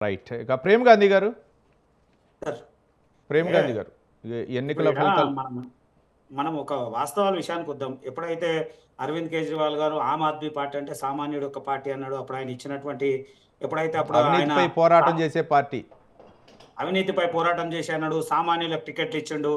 Right. ఇక ప్రేమ్ గాంధీ గారు, sir Prem Gandhi గారు ఇప్పుడు ఎన్నికల ఈడ ఫలితాలు. మనం మనం ఒక వాస్తవాల విషయానికి వద్దాం. ఎప్పుడైతే అరవింద్ కేజ్రీవాల్ గారు ఆమ్ ఆద్మీ పార్టీ అంటే సామాన్యుడు ఒక పార్టీ అన్నాడు. అప్పుడు ఆయన ఇచ్చినటువంటి ఎప్పుడైతే అప్పుడు ఆయన అవినీతిపై పోరాటం చేసే పార్టీ. అవినీతిపై పోరాటం చేసి అన్నాడు, సామాన్యులకు టికెట్లు ఇచ్చిండు,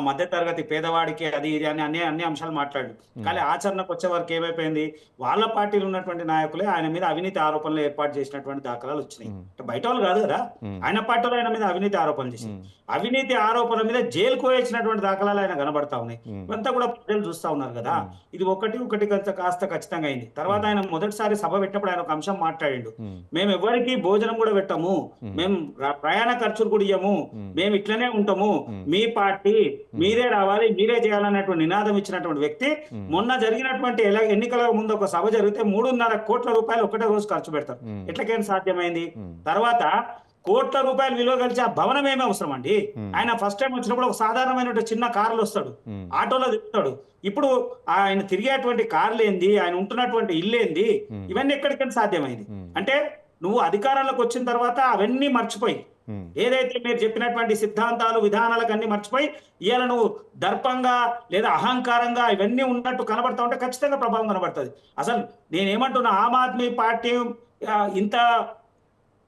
మధ్య తరగతి పేదవాడికి అది ఇది అని అన్ని అన్ని అంశాలు మాట్లాడు. కానీ ఆచరణకు వచ్చే వరకు ఏమైపోయింది, వాళ్ళ పార్టీలో ఉన్నటువంటి నాయకులే ఆయన మీద అవినీతి ఆరోపణలు ఏర్పాటు చేసినటువంటి దాఖలాలు వచ్చినాయి. బయట వాళ్ళు కాదు కదా, ఆయన పార్టీలో ఆయన మీద అవినీతి ఆరోపణలు చేసి అవినీతి ఆరోపణల మీద జైలుకు వేసినటువంటి దాఖలాలు ఆయన కనబడతా ఉన్నాయి. ఇవంతా కూడా ప్రజలు చూస్తా ఉన్నారు కదా. ఇది ఒకటి కాస్త ఖచ్చితంగా అయింది. తర్వాత ఆయన మొదటిసారి సభ పెట్టినప్పుడు ఆయన ఒక అంశం మాట్లాడిండు, మేము ఎవరికి భోజనం కూడా పెట్టము, మేము ప్రయాణ ఖర్చులు కూడా ఇయ్యము, మేము ఇట్లనే ఉంటాము, మీ పార్టీ మీరే రావాలి మీరే చేయాలన్నటువంటి నినాదం ఇచ్చినటువంటి వ్యక్తి మొన్న జరిగినటువంటి ఎన్నికల ముందు ఒక సభ జరిగితే 3.5 కోట్ల రూపాయలు ఒకటే రోజు ఖర్చు పెడతారు. ఎట్లకేం సాధ్యమైంది? తర్వాత కోట్ల రూపాయలు విలువ కలిసి ఆ భవనం ఏమీ అవసరం అండి. ఆయన ఫస్ట్ టైం వచ్చినప్పుడు ఒక సాధారణమైన చిన్న కార్లు వస్తాడు, ఆటోలో తిరుగుతాడు. ఇప్పుడు ఆయన తిరిగేటువంటి కార్లు ఏంది, ఆయన ఉంటున్నటువంటి ఇల్లు ఏంది, ఇవన్నీ ఎక్కడికైనా సాధ్యమైంది. అంటే నువ్వు అధికారంలోకి వచ్చిన తర్వాత అవన్నీ మర్చిపోయి, ఏదైతే మీరు చెప్పినటువంటి సిద్ధాంతాలు విధానాలకు అన్ని మర్చిపోయి ఇవాళ నువ్వు దర్పంగా లేదా అహంకారంగా ఇవన్నీ ఉన్నట్టు కనబడతా ఉంటే ఖచ్చితంగా ప్రభావం కనబడుతుంది. అసలు నేనేమంటున్నా, ఆమ్ ఆద్మీ పార్టీ ఇంత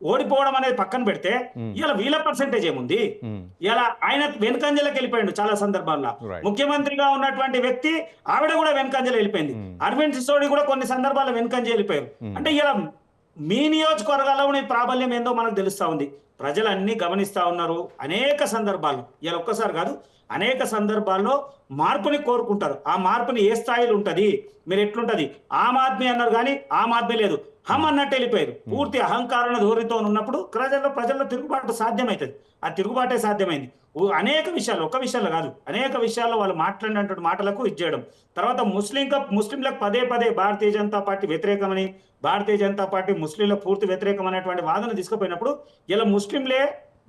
ఓడిపోవడం అనేది పక్కన పెడితే ఇలా వీళ్ళ పర్సెంటేజ్ ఏముంది? ఇలా ఆయన వెనుకంజలకు వెళ్ళిపోయాడు చాలా సందర్భాల్లో. ముఖ్యమంత్రిగా ఉన్నటువంటి వ్యక్తి ఆవిడ కూడా వెనుకంజలు వెళ్ళిపోయింది. అరవింద్ సిసోడి కూడా కొన్ని సందర్భాల్లో వెనుకంజ వెళ్ళిపోయారు. అంటే ఇలా మీ నియోజకవర్గాల్లో ప్రాబల్యం ఏందో మనకు తెలుస్తా ఉంది. ప్రజలు అన్ని గమనిస్తా ఉన్నారు. అనేక సందర్భాల్లో, ఇలా ఒక్కసారి కాదు అనేక సందర్భాల్లో మార్పుని కోరుకుంటారు. ఆ మార్పుని ఏ స్థాయిలో ఉంటది, మీరు ఎట్లుంటది, ఆమ్ ఆద్మీ అన్నారు కానీ ఆమ్ ఆద్మీ లేదు, హమ్ అన్నట్టు వెళ్ళిపోయారు. పూర్తి అహంకారణ ధోరణితో ఉన్నప్పుడు ప్రజల్లో తిరుగుబాటు సాధ్యమవుతుంది. ఆ తిరుగుబాటే సాధ్యమైంది. అనేక విషయాలు, ఒక విషయంలో కాదు అనేక విషయాల్లో వాళ్ళు మాట్లాడినటువంటి మాటలకు ఇచ్చేయడం. తర్వాత ముస్లింలకు పదే భారతీయ జనతా పార్టీ వ్యతిరేకమని, భారతీయ జనతా పార్టీ ముస్లింలకు పూర్తి వ్యతిరేకం అనేటువంటి వాదన తీసుకుపోయినప్పుడు ఇలా ముస్లింలే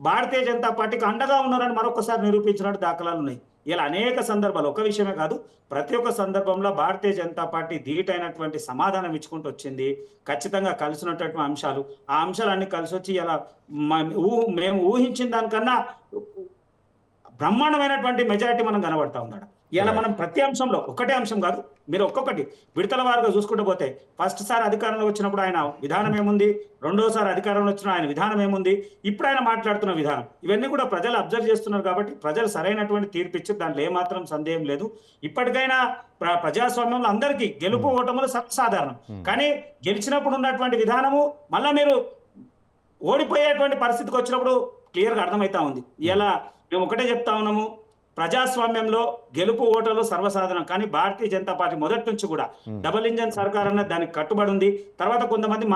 భారతీయ జనతా పార్టీకి అండగా ఉన్నారని మరొకసారి నిరూపించినట్టు దాఖలాలు ఉన్నాయి. ఇలా అనేక సందర్భాలు, ఒక విషయమే కాదు ప్రతి ఒక్క సందర్భంలో భారతీయ జనతా పార్టీ ధీటైనటువంటి సమాధానం ఇచ్చుకుంటూ వచ్చింది. ఖచ్చితంగా కలిసినటువంటి అంశాలు, ఆ అంశాలన్నీ కలిసి వచ్చి ఇలా మేము ఊహించిన దానికన్నా బ్రహ్మాండమైనటువంటి మెజారిటీ మనం కనబడతా ఉన్నాడు. ఇలా మనం ప్రతి అంశంలో, ఒకటే అంశం కాదు, మీరు ఒక్కొక్కటి విడతల వారుగా చూసుకుంటూ పోతే ఫస్ట్ సారి అధికారంలో వచ్చినప్పుడు ఆయన విధానం ఏముంది, రెండోసారి అధికారంలో వచ్చిన ఆయన విధానం ఏముంది, ఇప్పుడు ఆయన మాట్లాడుతున్న విధానం, ఇవన్నీ కూడా ప్రజలు అబ్జర్వ్ చేస్తున్నారు. కాబట్టి ప్రజలు సరైనటువంటి తీర్పు ఇచ్చి దాంట్లో ఏమాత్రం సందేహం లేదు. ఇప్పటికైనా ప్రజాస్వామ్యంలో అందరికీ గెలుపు ఓటములు సర్వసాధారణం. కానీ గెలిచినప్పుడు ఉన్నటువంటి విధానము మళ్ళా మీరు ఓడిపోయేటువంటి పరిస్థితికి వచ్చినప్పుడు క్లియర్గా అర్థమవుతా ఉంది. ఇలా మేము ఒకటే చెప్తా ఉన్నాము, ప్రజాస్వామ్యంలో గెలుపు ఓటర్లు సర్వసాధారణం. కానీ భారతీయ జనతా పార్టీ మొదటి నుంచి కూడా డబుల్ ఇంజన్ సర్కార్ అన్నది దానికి కట్టుబడి ఉంది. తర్వాత కొంతమంది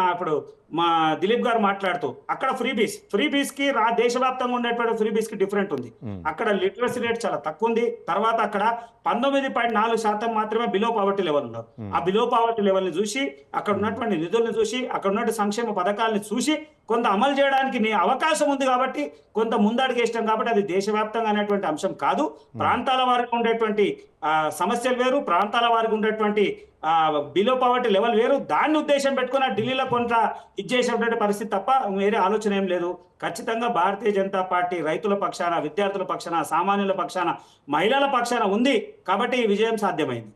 మా దిలీప్ గారు మాట్లాడుతూ అక్కడ ఫ్రీబీస్ కి దేశవ్యాప్తంగా ఉండేటువంటి ఫ్రీబీస్ కి డిఫరెంట్ ఉంది. అక్కడ లిటరసీ రేట్ చాలా తక్కువ ఉంది. తర్వాత అక్కడ 19.4% మాత్రమే బిలో పావర్టీ లెవెల్ ఉన్నారు. ఆ బిలో పావర్టీ లెవెల్ ని చూసి, అక్కడ ఉన్నటువంటి నిధులను చూసి, అక్కడ ఉన్నటువంటి సంక్షేమ పథకాలను చూసి కొంత అమలు చేయడానికి అవకాశం ఉంది. కాబట్టి కొంత ముందడుగు ఇష్టం. కాబట్టి అది దేశవ్యాప్తంగా అనేటువంటి అంశం కాదు. ప్రాంతాల వారికి ఉండేటువంటి సమస్యలు వేరు, ప్రాంతాల వారికి ఉండేటువంటి బిలో పావర్టీ లెవెల్ వేరు. దాన్ని ఉద్దేశం పెట్టుకుని ఢిల్లీలో కొంత ఇచ్చేసేటువంటి పరిస్థితి తప్ప వేరే ఆలోచన ఏం లేదు. ఖచ్చితంగా భారతీయ జనతా పార్టీ రైతుల పక్షాన, విద్యార్థుల పక్షాన, సామాన్యుల పక్షాన, మహిళల పక్షాన ఉంది. కాబట్టి ఈ విజయం సాధ్యమైంది.